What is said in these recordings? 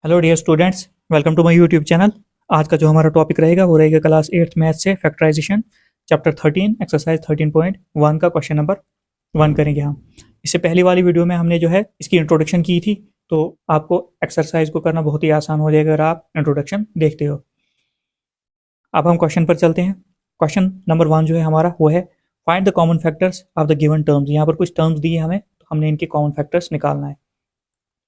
Hello dear students, welcome to my YouTube channel. आज का जो हमारा टॉपिक रहेगा वो रहेगा क्लास 8th मैथ से फैक्टराइजेशन चैप्टर 13 एक्सरसाइज 13.1 का क्वेश्चन नंबर 1 करेंगे हम। इससे पहली वाली वीडियो में हमने जो है इसकी इंट्रोडक्शन की थी, तो आपको एक्सरसाइज को करना बहुत ही आसान हो जाएगा अगर आप इंट्रोडक्शन देखते हो। अब हम क्वेश्चन पर चलते हैं। क्वेश्चन नंबर 1 जो है हमारा वो है find the common factors of the given terms. यहाँ पर कुछ टर्म्स दिए हमें, तो हमने इनके कॉमन फैक्टर्स निकालना है।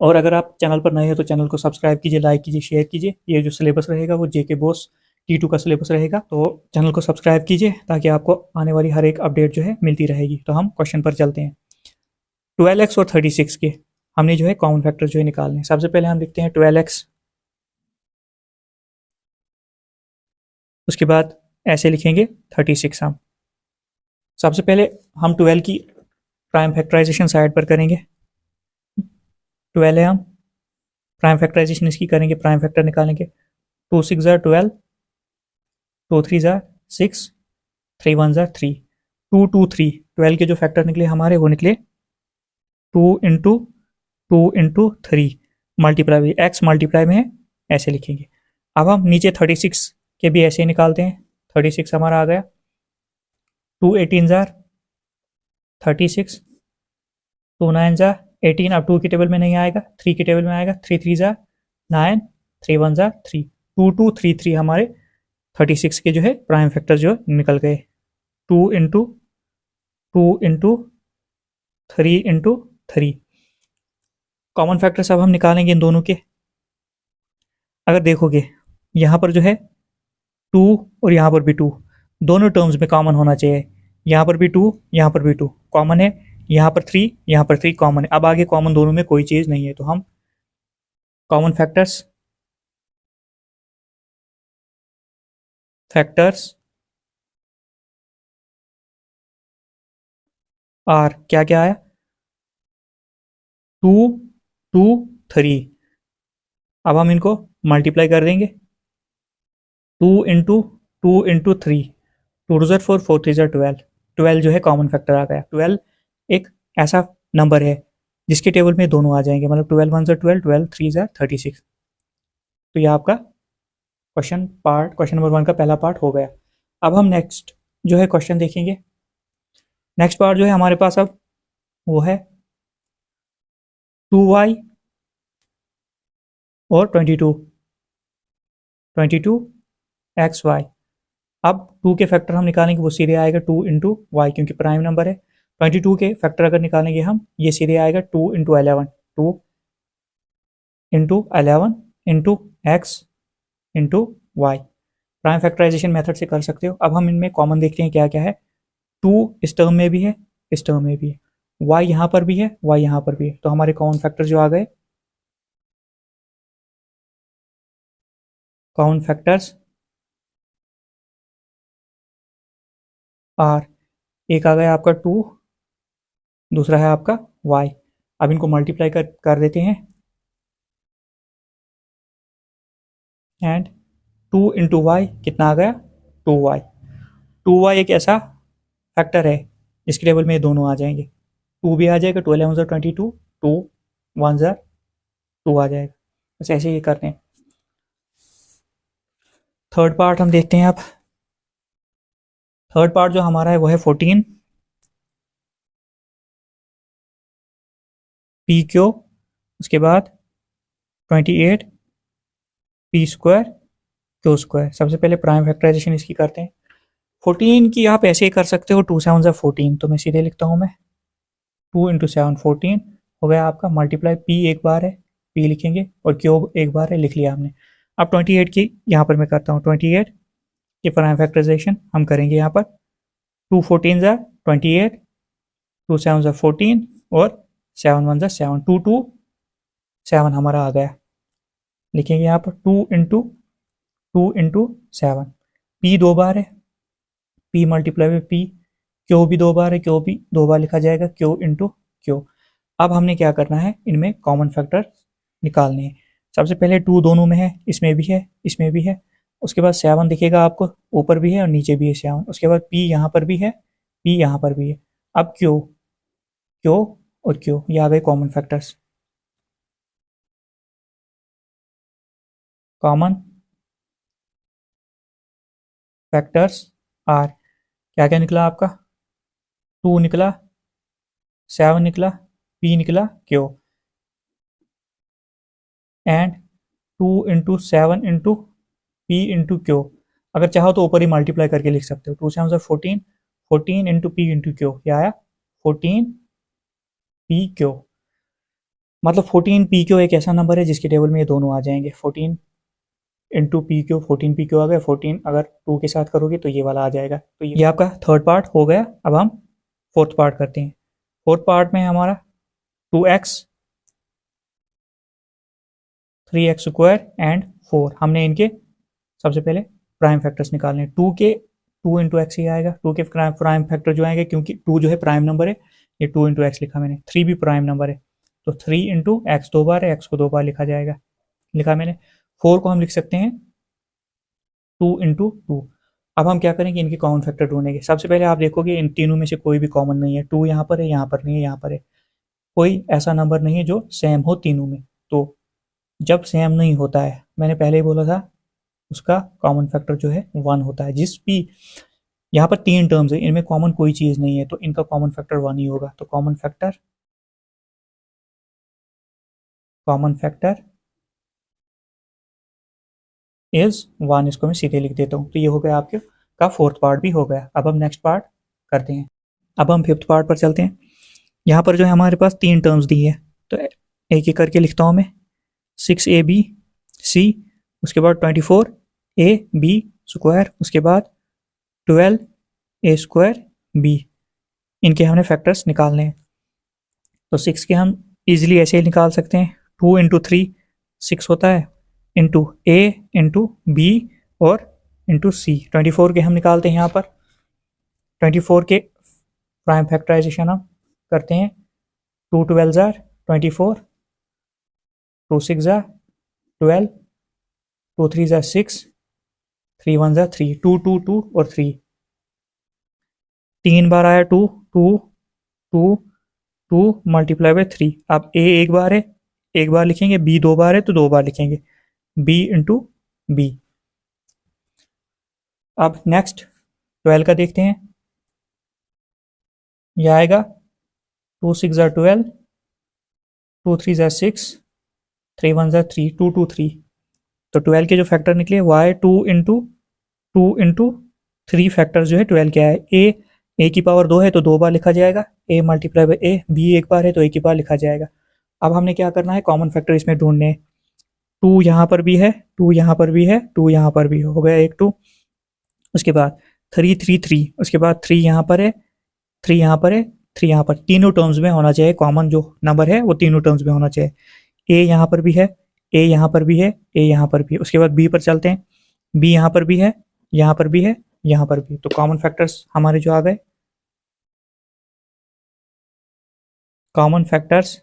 और अगर आप चैनल पर नए हो तो चैनल को सब्सक्राइब कीजिए, लाइक कीजिए, शेयर कीजिए। ये जो सिलेबस रहेगा वो जेके बॉस T2 का सिलेबस रहेगा, तो चैनल को सब्सक्राइब कीजिए ताकि आपको आने वाली हर एक अपडेट जो है मिलती रहेगी। तो हम क्वेश्चन पर चलते हैं। 12x और 36 के हमने जो है कॉमन फैक्टर जो है निकालने हैं। सबसे पहले हम लिखते हैं 12x, उसके बाद ऐसे लिखेंगे 36। हम सबसे पहले हम 12 की प्राइम फैक्टराइजेशन साइड पर करेंगे। 12 है, हम प्राइम फैक्टराइजेशन इसकी करेंगे, प्राइम फैक्टर निकालेंगे। 2 6 ज़ार 12, 2 3 ज़ार 6, 3 1 ज़ार 3, 2 2 3। 12 के जो फैक्टर निकले हमारे वो निकले 2 into 2 into 3 multiply, x multiply में है, ऐसे लिखेंगे। अब हम नीचे 36 के भी ऐसे ही निकालते हैं। 36 हमारा आ गया 2 18 ज़ार 36, 2 9 ज़ार 18। अब 2 की टेबल में नहीं आएगा, 3 की टेबल में आएगा। 3 3 ज़ार 9, 3 1 ज़ार 3, 2 2 3 3 हमारे 36 के जो है प्राइम फैक्टर जो निकल गए। 2 into 2 into 3 into 3। Common factor सब हम निकालेंगे इन दोनों के। अगर देखोगे यहाँ पर जो है 2 और यहाँ पर भी 2, दोनों टर्म्स में कॉमन होना चाहिए। यहाँ पर भी 2, यहाँ पर भी 2 कॉमन है, यहाँ पर 3, यहाँ पर 3 कॉमन है। अब आगे कॉमन दोनों में कोई चीज़ नहीं है, तो हम कॉमन फैक्टर्स आर क्या क्या आया 2 2 3। अब हम इनको मल्टीप्लाई कर देंगे। 2 इंटू 2 टू ज़र 4, 4 3 ज़र 12। 12 जो है कॉमन फैक्टर आ गया। 12 एक ऐसा नंबर है जिसके टेबल में दोनों आ जाएंगे, मतलब 12 1 ज़र 12, 12 3 ज़र 36। तो यह आपका क्वेश्चन नंबर 1 का पहला पार्ट हो गया। अब हम नेक्स्ट जो है क्वेश्चन देखेंगे। नेक्स्ट पार्ट जो है हमारे पास अब वो है 2y और 22 एक्स वाई। अब 2 के फैक्टर हम निकालेंगे, वो सीधे आएगा 2 इंटू वाई, क्योंकि प्राइम नंबर है। 22 के फैक्टर अगर निकालेंगे हम, ये सीधे आएगा 2 into 11, 2 into 11 into x into y. Prime factorization method से कर सकते हो। अब हम इनमें कॉमन देखते हैं क्या क्या है। 2 इस टर्म में भी है, इस टर्म में भी है, वाई यहाँ पर भी है, वाई यहाँ पर भी है। तो हमारे कॉमन फैक्टर जो आ गए, कॉमन फैक्टर्स आर, एक आ गया आपका 2, दूसरा है आपका y। अब इनको मल्टीप्लाई कर देते हैं, एंड 2 इंटू वाई कितना आ गया 2y। 2y एक ऐसा फैक्टर है जिसके टेबल में ये दोनों आ जाएंगे। 2 भी आ जाएगा, 2 11 ज़र 22, 2 1 ज़र 2 आ जाएगा। बस ऐसे ही करते हैं। थर्ड पार्ट हम देखते हैं। अब थर्ड पार्ट जो हमारा है वो है 14 पी क्यू, उसके बाद 28 पी स्क्वायर क्यू स्क्वायर। सबसे पहले प्राइम फैक्टराइजेशन इसकी करते हैं। 14 की आप ऐसे ही कर सकते हो, 2 7 ज़र 14, तो मैं सीधे लिखता हूँ मैं 2 इंटू 7 14 हो गया आपका। मल्टीप्लाई पी एक बार है, पी लिखेंगे, और क्यूब एक बार है, लिख लिया हमने। अब 28 की यहाँ पर मैं करता हूँ, 28 की प्राइम फैक्टराइजेशन हम करेंगे यहाँ पर। 2 14 ज़ा 28, 2 7 ज़ा 14, और 7 1 ज़ा 7, 2 2 7 हमारा आ गया। लिखेंगे यहाँ पर 2 इंटू 7। पी 2 बार है, पी मल्टीप्लाई में पी। क्यू भी 2 बार है, क्यू भी 2 बार लिखा जाएगा, क्यू इंटू क्यू। अब हमने क्या करना है, इनमें कॉमन फैक्टर निकालने हैं। सबसे पहले 2 दोनों में है, इसमें भी है, इसमें भी है। उसके बाद 7 दिखेगा आपको, ऊपर भी है और नीचे भी है 7। उसके बाद पी यहाँ पर भी है, पी यहाँ पर भी है। अब क्यू, क्यू और क्यू, ये आ गए common factors. Common factors are, क्या क्या निकला आपका, 2 निकला, 7 निकला, पी निकला, Q, and 2 into 7 into P into Q. अगर चाहो तो ऊपर ही मल्टीप्लाई करके लिख सकते हो, 2 7 14, 14 इंटू पी इंटू क्यू, क्या आया 14 पी क्यू। मतलब 14 पी क्यू एक ऐसा नंबर है जिसके टेबल में ये दोनों आ जाएंगे, 14 into P Q, 14 P Q आ गया, 14 अगर 2 के साथ करोगे तो ये वाला आ जाएगा। तो ये आपका थर्ड पार्ट हो गया। अब हम फोर्थ पार्ट करते हैं। फोर्थ पार्ट में है हमारा 2x, 3x स्क्वायर एंड 4। हमने इनके सबसे पहले प्राइम फैक्टर्स निकालने हैं। 2 के 2 इंटू एक्स ही आएगा, 2 के प्राइम फैक्टर जो आएंगे, क्योंकि 2 जो है प्राइम नंबर है, ये 2 इंटू एक्स लिखा मैंने। 3 भी प्राइम नंबर है, तो 3 इंटू एक्स 2 बार है, एक्स को 2 बार लिखा जाएगा, लिखा मैंने। 4 को हम लिख सकते हैं 2 इंटू 2। अब हम क्या करेंगे, इनके कॉमन फैक्टर ढूंढेंगे। सबसे पहले आप देखोगे इन तीनों में से कोई भी कॉमन नहीं है। 2 यहाँ पर है, यहाँ पर नहीं है, यहाँ पर है। कोई ऐसा नंबर नहीं है जो सेम हो तीनों में। तो जब सेम नहीं होता है, मैंने पहले ही बोला था, उसका कॉमन फैक्टर जो है 1 होता है। जिस भी यहाँ पर 3 टर्म्स है, इनमें कॉमन कोई चीज़ नहीं है, तो इनका कॉमन फैक्टर 1 ही होगा। तो कॉमन फैक्टर इज 1, इसको मैं सीधे लिख देता हूँ। तो ये हो गया आपके का फोर्थ पार्ट भी हो गया। अब हम नेक्स्ट पार्ट करते हैं। अब हम फिफ्थ पार्ट पर चलते हैं। यहाँ पर जो है हमारे पास 3 टर्म्स दी है, तो एक एक करके लिखता हूँ मैं। 6ab, उसके बाद 24ab स्क्वायर, उसके बाद 12a स्क्वायर b। इनके हमने फैक्टर्स निकालने हैं। तो 6 के हम इजीली ऐसे ही निकाल सकते हैं। 2 इंटू 3 6 होता है, इंटू a इंटू b और इंटू c। 24 के हम निकालते हैं यहाँ पर। 24 के प्राइम फैक्टराइजेशन हम करते हैं। 2 12 जार 24, 2 6 जार 12, 2 3 जार 6, 3 1 जार 3, 2 2 2 और 3। 3 बार आया 2 2 2 2 मल्टीप्लाई बाय 3। अब a एक बार है, एक बार लिखेंगे, b 2 बार है तो 2 बार लिखेंगे, b इंटू बी। अब नेक्स्ट 12 का देखते हैं। यह आएगा 2 6 जार 12, 2 3 जार 6, 3 1 जार 3, 2 2 3। तो 12 के जो फैक्टर निकले वो आए 2 इंटू 3 फैक्टर जो है 12 के आए। ए की पावर 2 है तो 2 बार लिखा जाएगा, a multiply by A. B एक बार है तो एक ही बार लिखा जाएगा। अब हमने क्या करना है, कॉमन फैक्टर इसमें ढूंढने हैं। 2 यहाँ पर भी है, 2 यहाँ पर भी है, 2 यहाँ पर भी हो गया एक 2। उसके बाद 3 3 3, उसके बाद 3 यहाँ पर है, 3 यहाँ पर है, 3 यहाँ पर। तीनों टर्म्स में होना चाहिए, कॉमन जो नंबर है वो तीनों टर्म्स में होना चाहिए। ए यहाँ पर भी है, ए यहाँ पर भी है, ए यहाँ पर भी है। उसके बाद बी पर चलते हैं। बी यहाँ पर भी है, यहाँ पर भी है, यहाँ पर भी। तो कॉमन फैक्टर्स हमारे जो आ गए, common factors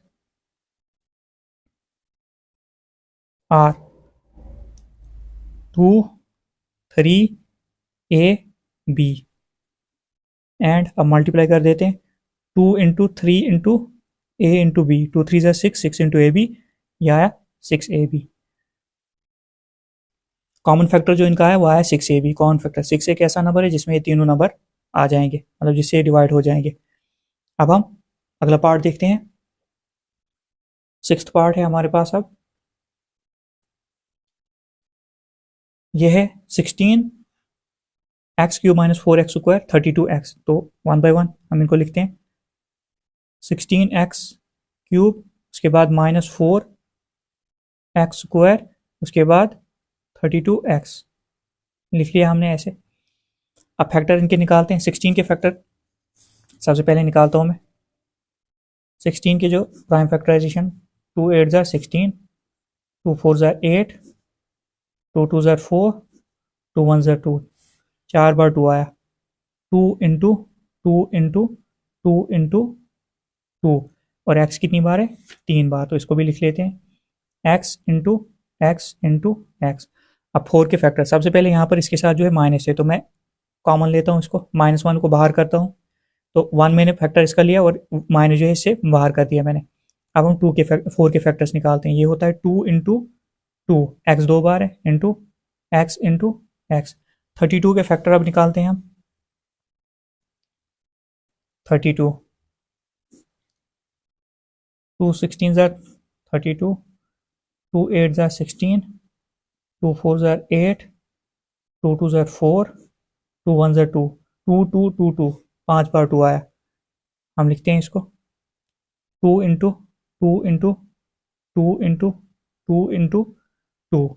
are 2 3 a b। And अब मल्टीप्लाई कर देते हैं। 2 into 3 into A into B, 2 3 ज़ा 6, 6 इंटू ए बी, यह आया 6ab। कॉमन फैक्टर जो इनका है वो आया 6ab। कॉमन फैक्टर 6 एक ऐसा नंबर है जिसमें ये तीनों नंबर आ जाएंगे, मतलब जिससे डिवाइड हो जाएंगे। अब हम अगला पार्ट देखते हैं। सिक्स्थ पार्ट है हमारे पास। अब यह है 16 x cube minus 4 x square 32x। तो 1 बाय 1 हम इनको लिखते हैं। 16 एक्स क्यूब, उसके बाद माइनस 4 एक्स स्क्वायर, उसके बाद 32x लिख लिया हमने ऐसे। अब फैक्टर इनके निकालते हैं। 16 के फैक्टर सबसे पहले निकालता हूँ मैं। 16 के जो प्राइम फैक्टराइजेशन, 2 8 ज़ार 16, 2 4 ज़ार 8, 2 2 ज़ार 4, 2 1 ज़ार 2। 4 बार 2 आया। 2 इंटू 2 इंटू 2 इंटू 2। और x कितनी बार है, 3 बार। तो इसको भी लिख लेते हैं, x into x into x. अब 4 के फैक्टर, सबसे पहले यहाँ पर इसके साथ जो है माइनस है, तो मैं कॉमन लेता हूँ इसको, -1 को बाहर करता हूँ। तो 1 मैंने फैक्टर इसका लिया और माइनस जो है इससे बाहर कर दिया मैंने। अब हम 4 के फैक्टर्स निकालते हैं। ये होता है 2 इंटू 2, एक्स दो बार है, इंटू एक्स। 32 के फैक्टर अब निकालते हैं हम। 32, 2 16 ज़ार 32, 2 8 ज़ार 16, 2 4 ज़ार 8, 2 2 ज़ार 4, 2 1 ज़ार 2, 2 2 2 2, 5 बार 2 आया। हम लिखते हैं इसको 2 into 2 into 2 into 2 into 2,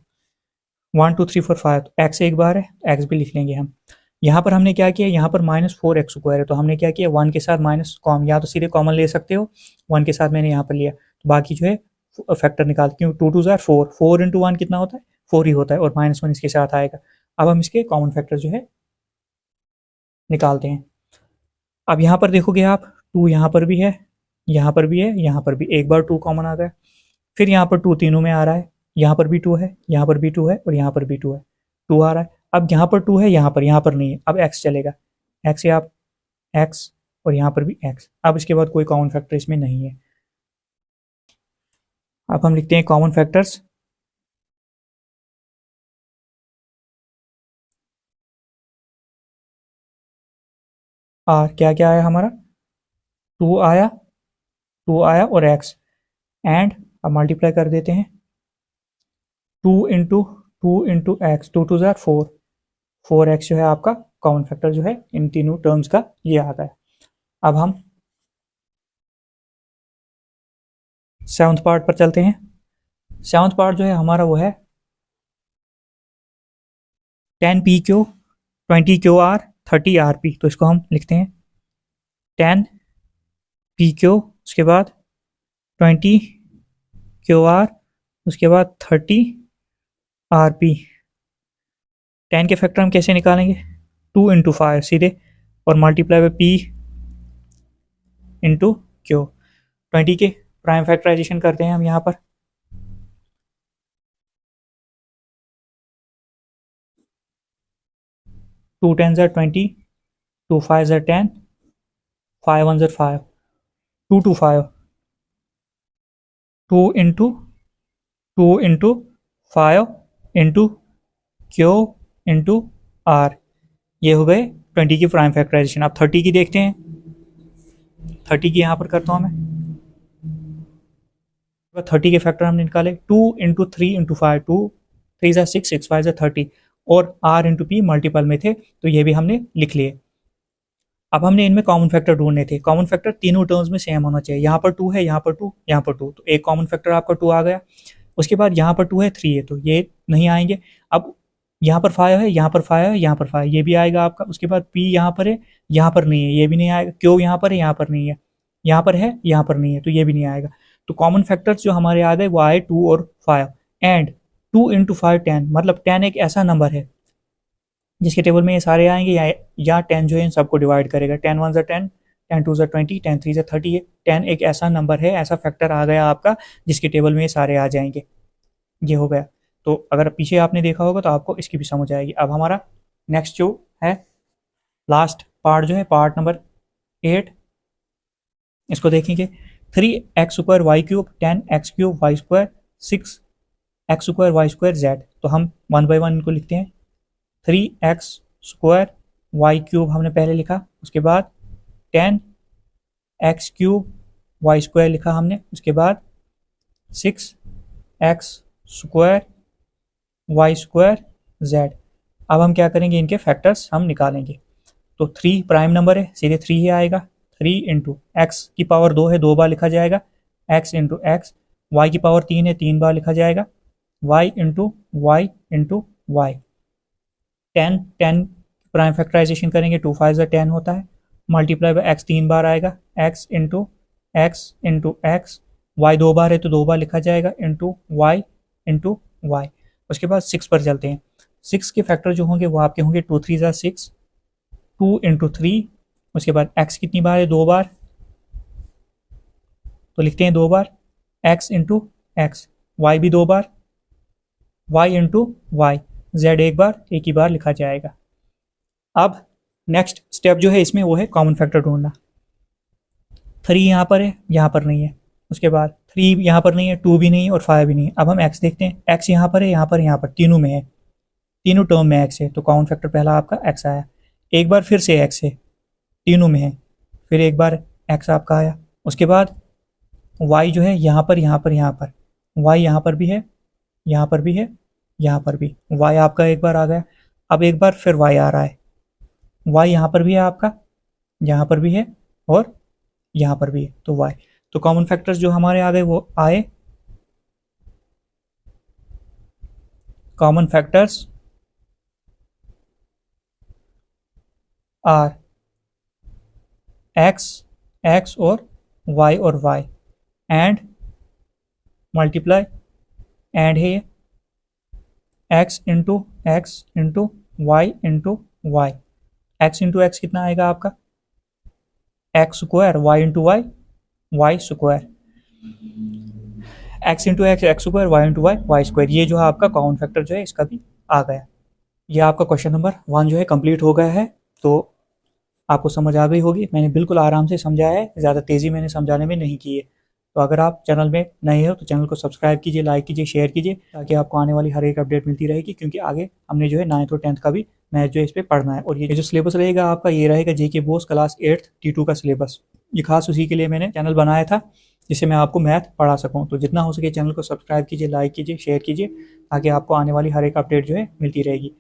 1 2 3 4 5। X एक बार है, एक्स भी लिख लेंगे हम। यहाँ पर हमने क्या किया, यहाँ पर -4x² है, तो हमने क्या किया, 1 के साथ माइनस कॉमन, या तो सीधे कॉमन ले सकते हो, 1 के साथ मैंने यहाँ पर लिया, तो बाकी जो है फैक्टर निकाल, क्यों 2 2 ज़ार 4, 4 इंटू 1 कितना होता है, 4 ही होता है, और -1 इसके साथ आएगा। अब हम इसके कॉमन फैक्टर जो है निकालते हैं। अब यहाँ पर देखोगे आप, 2 यहाँ पर भी है, यहाँ पर भी है, यहाँ पर भी, एक बार 2 कॉमन आ गया। फिर यहाँ पर 2 तीनों में आ रहा है, यहाँ पर भी 2 है, यहाँ पर भी 2 है, और यहाँ पर भी 2 है, 2 आ रहा है। अब यहाँ पर 2 है, यहाँ पर नहीं है, अब x चलेगा, x से आप x, और यहाँ पर भी x। अब इसके बाद कोई कॉमन फैक्टर इसमें नहीं है। अब हम लिखते हैं कॉमन फैक्टर्स। क्या क्या आया हमारा, 2 आया, 2 आया और x, एंड अब मल्टीप्लाई कर देते हैं, 2 इंटू एक्स, 2 2 ज़ार 4, 4x जो है आपका कॉमन फैक्टर जो है इन तीनों टर्म्स का ये आता है। अब हम 7th पार्ट पर चलते हैं। 7th पार्ट जो है हमारा वो है 10 PQ 20 QR 30 RP। तो इसको हम लिखते हैं 10 PQ, उसके बाद 20 QR, उसके बाद 30 RP। 10 के फैक्टर हम कैसे निकालेंगे, 2 इंटू 5 सीधे, और multiply by P into Q। 20 के प्राइम फैक्टराइजेशन करते हैं हम यहाँ पर, 2 10 ज़ार 20, 2 5 ज़ार 10, 5 1 ज़ार 5, 2 2 5, 2 into 5 into Q into R। ये हो गए 20 की प्राइम फैक्टराइजेशन। अब 30 की देखते हैं, 30 की यहाँ पर करता हूँ मैं। 30 के फैक्टर हमने निकाले, 2 इंटू 3 इंटू 5, 2 3 ज़ार 6, 6 5 ज़ार 30, और R इंटू P मल्टीपल में थे, तो ये भी हमने लिख लिए। अब हमने इनमें कॉमन फैक्टर ढूंढने थे। कॉमन फैक्टर तीनों टर्म्स में सेम होना चाहिए, यहाँ पर 2 है, यहाँ पर 2, यहाँ पर 2, तो एक कॉमन फैक्टर आपका 2 आ गया। उसके बाद यहाँ पर 2 है, 3 है, तो ये नहीं आएंगे। अब यहाँ पर 5 है, यहाँ पर 5 है, यहाँ पर 5, ये भी आएगा आपका। उसके बाद P यहाँ पर है, यहाँ पर नहीं है, ये भी नहीं आएगा। Q यहाँ पर है, यहाँ पर नहीं है, यहाँ पर है, यहाँ पर नहीं है, तो ये भी नहीं आएगा। तो कॉमन फैक्टर्स जो हमारे आ गए वो आए 2 और 5, एंड 2 इंटू 5 10, मतलब 10 एक ऐसा नंबर है जिसके टेबल में ये सारे आएंगे, या 10 जो है इन सबको डिवाइड करेगा। 10 1 ज़ा 10, 10 2 ज़ा 20, 10 3 ज़ा 30 है। 10 एक ऐसा नंबर है, ऐसा फैक्टर आ गया आपका जिसके टेबल में ये सारे आ जाएंगे। ये हो गया। तो अगर पीछे आपने देखा होगा तो आपको इसकी भी समझ आएगी। अब हमारा नेक्स्ट जो है लास्ट पार्ट जो है पार्ट नंबर 8, इसको देखेंगे। 3x² y³ 10x³ y², 6x² y² z। तो हम 1 बाई 1 इनको लिखते हैं। 3x² y³ हमने पहले लिखा, उसके बाद 10x³ y² लिखा हमने, उसके बाद 6x² y² z। अब हम क्या करेंगे, इनके फैक्टर्स हम निकालेंगे। तो 3 प्राइम नंबर है, सीधे 3 ही आएगा। 3 इंटू एक्स की पावर 2 है, 2 बार लिखा जाएगा, x इंटू एक्स। वाई की पावर 3 है, 3 बार लिखा जाएगा, y into y into y. 10 prime factorization करेंगे, 2 5 10 होता है, मल्टीप्लाई बाय x 3 बार आएगा, x इंटू एक्स। वाई 2 बार है तो 2 बार लिखा जाएगा, इंटू वाई इंटू वाई। उसके बाद 6 पर चलते हैं। 6 के फैक्टर जो होंगे वो आपके होंगे 2 3 ज़ा 6, 2 इंटू 3। उसके बाद x कितनी बार है, 2 बार, तो लिखते हैं 2 बार, x इंटू एक्स। वाई भी 2 बार, y इंटू वाई। z एक बार, एक ही बार लिखा जाएगा। अब नेक्स्ट स्टेप जो है इसमें वो है कॉमन फैक्टर ढूंढना। 3 यहाँ पर है, यहाँ पर नहीं है। उसके बाद 3 यहाँ पर नहीं है, 2 भी नहीं है और 5 भी नहीं है। अब हम x देखते हैं, x यहाँ पर है, यहाँ पर तीनों में है, तीनों टर्म में x है, तो कॉमन फैक्टर पहला आपका x आया। एक बार फिर से x है, तीनों में है, फिर एक बार x आपका आया। उसके बाद y जो है यहाँ पर y यहाँ पर भी है, यहाँ पर भी है, यहाँ पर भी y आपका एक बार आ गया। अब एक बार फिर y आ रहा है, y यहाँ पर भी है आपका, यहाँ पर भी है और यहाँ पर भी है, तो y। तो कॉमन फैक्टर्स जो हमारे आ गए वो आए, कॉमन फैक्टर्स आर x और y एंड मल्टीप्लाई एंड है x into y into y। x into x कितना आएगा आपका, x square, y into y square, x into x square, y into y square. ये जो है आपका कॉमन फैक्टर जो है इसका भी आ गया। ये आपका क्वेश्चन नंबर 1 जो है कंप्लीट हो गया है। तो आपको समझ आ गई होगी, मैंने बिल्कुल आराम से समझाया है, ज़्यादा तेज़ी मैंने समझाने में नहीं की है। तो अगर आप चैनल में नए हो तो चैनल को सब्सक्राइब कीजिए, लाइक कीजिए, शेयर कीजिए, ताकि आपको आने वाली हर एक अपडेट मिलती रहेगी, क्योंकि आगे हमने जो है 9th और 10th का भी मैथ जो है इस पर पढ़ना है। और ये जो सिलेबस रहेगा आपका, ये रहेगा जेके बोस क्लास 8th T2 का सिलेबस। ये खास उसी के लिए मैंने चैनल बनाया था, जिससे मैं आपको मैथ पढ़ा सकूँ। तो जितना हो सके चैनल को सब्सक्राइब कीजिए, लाइक कीजिए, शेयर कीजिए, ताकि आपको आने वाली हर एक अपडेट जो है मिलती रहेगी।